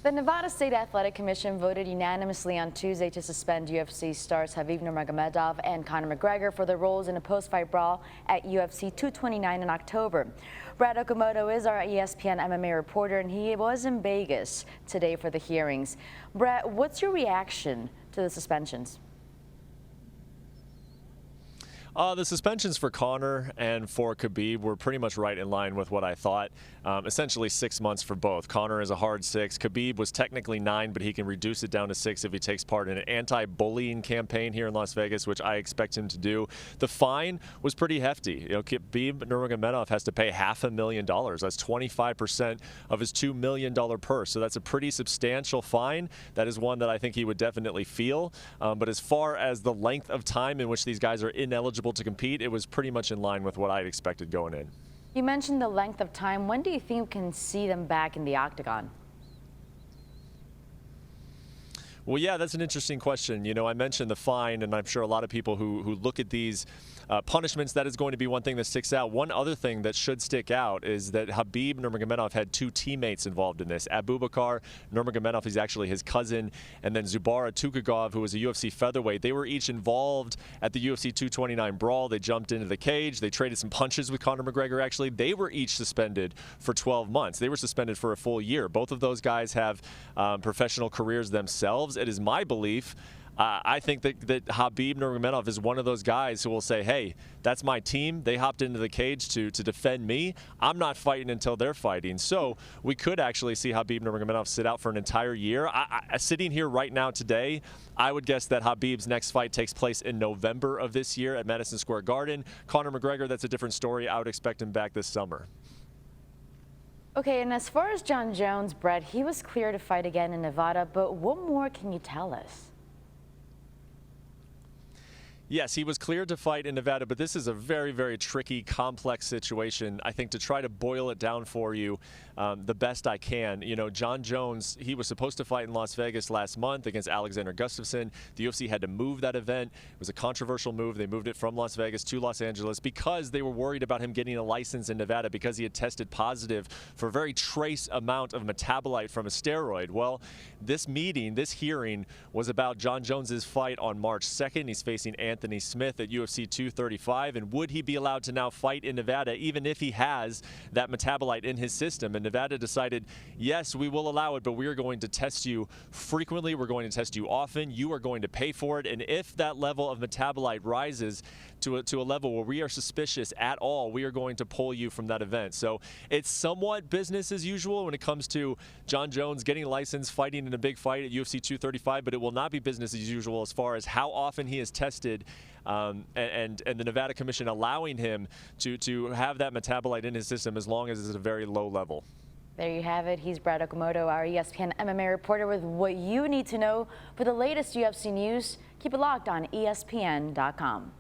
The Nevada State Athletic Commission voted unanimously on Tuesday to suspend UFC stars Khabib Nurmagomedov and Conor McGregor for their roles in a post-fight brawl at UFC 229 in October. Brad Okamoto is our ESPN MMA reporter, and he was in Vegas today for the hearings. Brad, what's your reaction to the suspensions? The suspensions for Conor and for Khabib were pretty much right in line with what I thought. Essentially 6 months for both. Conor is a hard 6. Khabib was technically 9, but he can reduce it down to 6 if he takes part in an anti-bullying campaign here in Las Vegas, which I expect him to do. The fine was pretty hefty. Khabib Nurmagomedov has to pay $500,000. That's 25% of his $2 million purse. So that's a pretty substantial fine. That is one that I think he would definitely feel. But as far as the length of time in which these guys are ineligible to compete, it was pretty much in line with what I expected going in. You mentioned the length of time. When do you think we can see them back in the Octagon? Well, yeah, that's an interesting question. I mentioned the fine, and I'm sure a lot of people who look at these punishments, that is going to be one thing that sticks out. One other thing that should stick out is that Khabib Nurmagomedov had 2 teammates involved in this. Abubakar Nurmagomedov, he's actually his cousin, and then Zubara Tukhugov, who was a UFC featherweight. They were each involved at the UFC 229 brawl. They jumped into the cage. They traded some punches with Conor McGregor, actually. They were each suspended for 12 months. They were suspended for a full year. Both of those guys have professional careers themselves. It is my belief. I think that Khabib Nurmagomedov is one of those guys who will say, hey, that's my team. They hopped into the cage to defend me. I'm not fighting until they're fighting. So we could actually see Khabib Nurmagomedov sit out for an entire year. Sitting here right now today, I would guess that Khabib's next fight takes place in November of this year at Madison Square Garden. Conor McGregor, that's a different story. I would expect him back this summer. Okay, and as far as Jon Jones, Brett, he was clear to fight again in Nevada, but what more can you tell us? Yes, he was cleared to fight in Nevada, but this is a very, very tricky, complex situation. I think to try to boil it down for you the best I can, Jon Jones, he was supposed to fight in Las Vegas last month against Alexander Gustafsson. The UFC had to move that event. It was a controversial move. They moved it from Las Vegas to Los Angeles because they were worried about him getting a license in Nevada because he had tested positive for a very trace amount of metabolite from a steroid. Well, this hearing was about Jon Jones's fight on March 2nd. He's facing Anthony Smith at UFC 235, and would he be allowed to now fight in Nevada even if he has that metabolite in his system? And Nevada decided, yes, we will allow it, but we are going to test you frequently. We're going to test you often. You are going to pay for it, and if that level of metabolite rises to a level where we are suspicious at all, we are going to pull you from that event. So it's somewhat business as usual when it comes to Jon Jones getting a license, fighting in a big fight at UFC 235, but it will not be business as usual as far as how often he is tested and the Nevada Commission allowing him to have that metabolite in his system as long as it's at a very low level. There you have it. He's Brad Okamoto, our ESPN MMA reporter, with what you need to know for the latest UFC news. Keep it locked on ESPN.com.